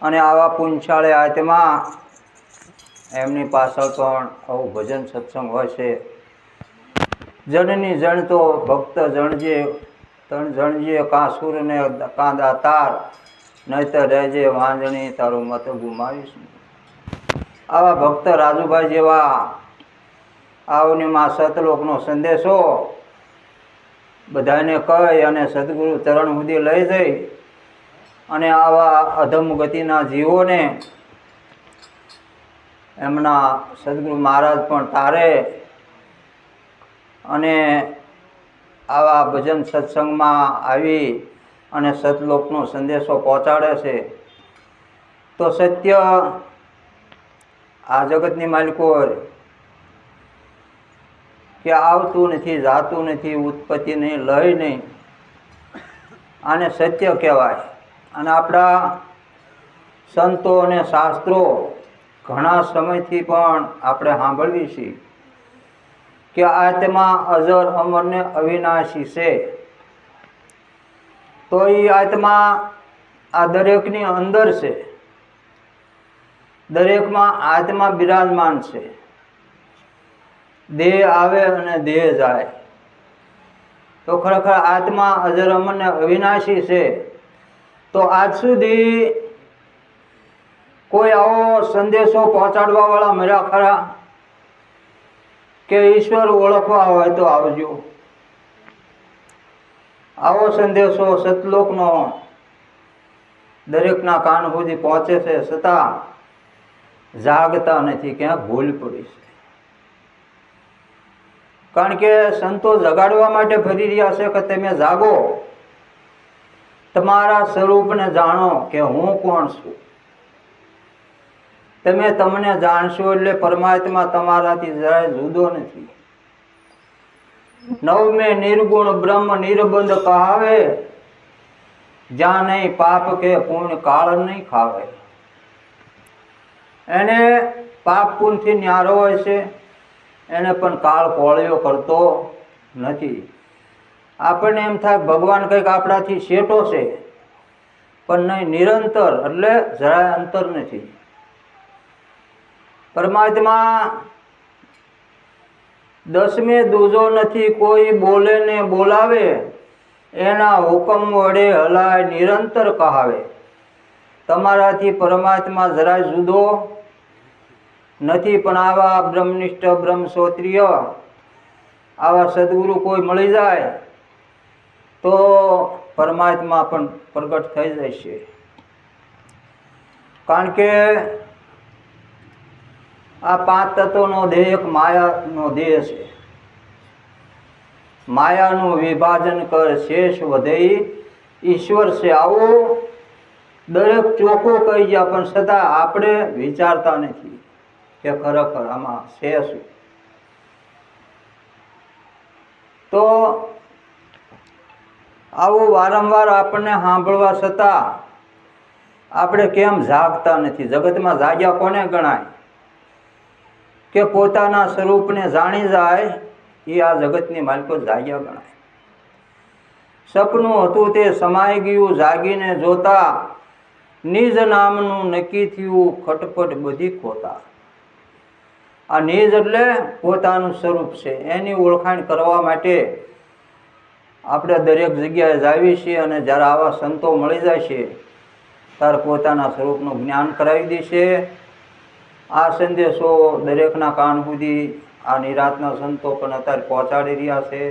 અને આવા પૂંછાળે આત્મા એમની પાછળ પણ આવું ભજન સત્સંગ હોય છે. જનની જણ તો ભક્ત જણજે, તણ જણજે કાં સુર ને કાં દાતાર, નહીતર રહેજે વાંજણી તારું મત ગુમાવીશ. આવા ભક્ત રાજુભાઈ જેવા આવનીમાં સતલોકનો સંદેશો બધાને કહી અને સદગુરુ ચરણ સુધી લઈ જઈ અને આવા અધમ ગતિના જીવોને એમના સદગુરુ મહારાજ પણ તારે અને આવા ભજન સત્સંગમાં આવી અને સતલોકનો સંદેશો પહોંચાડે છે. તો સત્ય આ જગતની માલિકો કે આવતું નથી, જાતું નથી, ઉત્પત્તિ નહીં, લય નહીં, આને સત્ય કહેવાય. અને આપણા સંતો અને શાસ્ત્રો ઘણા સમયથી પણ આપણે સાંભળવી છીએ કે આત્મા અજર અમર ને અવિનાશી છે. તો એ આત્મા આ દરેકની અંદર છે, દરેકમાં આત્મા બિરાજમાન છે. દેહ આવે અને દેહ જાય, તો ખરેખર આત્મા અજર અમર ને અવિનાશી છે. તો આજ સુધી કોઈ આવો સંદેશો પહોંચાડવા વાળા મળ્યા ખરા કે ઈશ્વર ઓળખવા હોય તો આવજો? આવો સંદેશો સતલોકનો દરેકના કાન સુધી પહોંચે છે, છતાં જાગતા નથી, ક્યાંક ભૂલ પડી છે. કારણ કે સંતો જગાડવા માટે ફરી રહ્યા છે કે તમે જાગો, તમારા સ્વરૂપને જાણો કે હું કોણ છું. તમે તમને જાણશો એટલે પરમાત્મા તમારાથી જરાય જુદો નથી. નવમે નિર્ગુણ બ્રહ્મ નિર્બંધ કહાવે, જ્યાં નહીં પાપ કે પુણ્ય કાળ નહીં ખાવે. એને પાપ પુણ્યથી ન્યારો હોય છે, એને પણ કાળ કોળિયો કરતો નથી. આપણને એમ થાય ભગવાન કંઈક આપણાથી શેટો છે, પણ નહીં, નિરંતર એટલે જરાય અંતર નથી. પરમાત્મા દસમે દૂજો નથી, કોઈ બોલે ને બોલાવે, એના હુકમ વડે હલાય નિરંતર કહાવે. તમારાથી પરમાત્મા જરાય જુદો નથી. પણ આવા બ્રહ્મનિષ્ઠ બ્રહ્મક્ષોત્રિય આવા સદગુરુ કોઈ મળી જાય તો પરમાત્મા પણ પ્રગટ થઈ જશે. કારણ કે આ પાંચ તત્વોનો દેહ એક માયાનો દેહ છે. માયાનું વિભાજન કર શેષ વધે ઈશ્વર છે. આવું દરેક ચોખ્ખું કહી ગયા, પણ છતાં આપણે વિચારતા નથી કે ખરેખર આમાં છે શું. તો આવું વારંવાર આપણને સાંભળવા છતાં આપણે કેમ જાગતા નથી? જગતમાં જાગ્યા કોને ગણાય? કે પોતાના સ્વરૂપને જાણી જાય એ આ જગતની માલિકો જાગ્યા ગણાય. સપનું હતું તે સમાઈ ગયું, જાગીને જોતા નિજ નામનું નક્કી થયું, ખટપટ બધી ખોતા. આ નિજ એટલે પોતાનું સ્વરૂપ છે, એની ઓળખાણ કરવા માટે આપણે દરેક જગ્યાએ જાવી છીએ. અને જ્યારે આવા સંતો મળી જાય છે ત્યારે પોતાના સ્વરૂપનું જ્ઞાન કરાવી દેશે. આ સંદેશો દરેકના કાન સુધી આ નિરાતના સંતો પણ અત્યારે પહોંચાડી રહ્યા છે.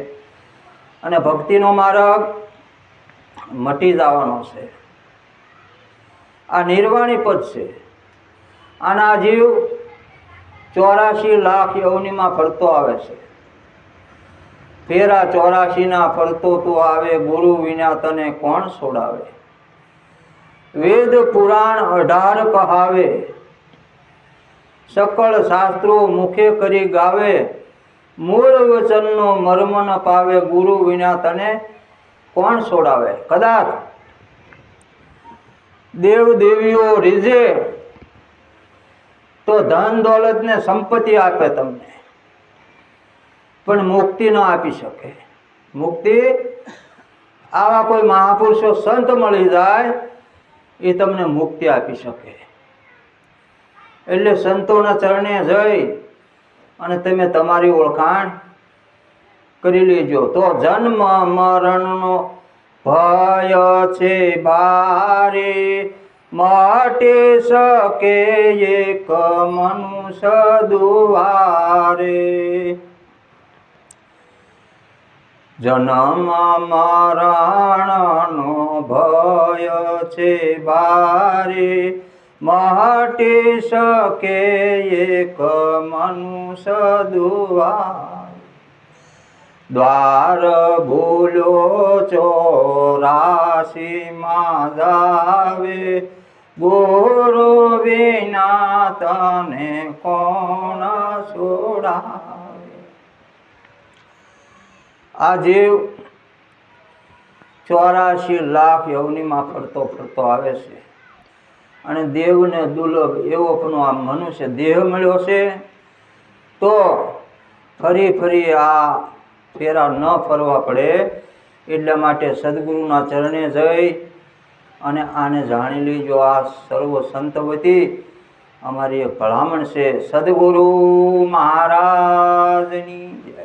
અને ભક્તિનો માર્ગ મટી જવાનો છે. આ નિર્વાણી પદ છે. આના જીવ 84 લાખ યવનીમાં ફરતો આવે છે. ફેરા 84 ફરતો તું આવે, ગુરુ વિના તને કોણ છોડાવે. વેદ પુરાણ 18 કહાવે, સકળ શાસ્ત્રો મુખે કરી ગાવે. મૂળ વચનનો મર્મ ન પાવે, ગુરુ વિના તને કોણ છોડાવે. કદાચ દેવ દેવીઓ રીઝે તો ધન દોલત ને સંપત્તિ આપે તમને, પણ મુક્તિ ન આપી શકે. મુક્તિ આવા કોઈ મહાપુરુષો સંત મળી જાય એ તમને મુક્તિ આપી શકે. એટલે સંતોના ચરણે જઈ અને તમે તમારી ઓળખાણ કરી લેજો. તો જન્મ મરણનો ભય છે બારે, મટી શકે એક મનુષ્ય દુવારે. જન્મ મરણનો ભય છે બારે, મટી શકે એક મનુષ્ય દુવારે. દ્વાર ભૂલો 84 જાવે, ગુરુ વિના તને કોણ છોડાવે. આ જીવ 84 લાખ યવનીમાં ફરતો ફરતો આવે છે અને દેવને દુર્લભ એવો પણ આ મનુષ્ય દેહ મળ્યો છે. તો ફરી ફરી આ ફેરા ન ફરવા પડે એટલા માટે સદગુરુના ચરણે જઈ અને આને જાણી લેજો. આ સર્વ સંત વતી અમારી એક ભલામણ છે. સદગુરુ મહારાજની જય.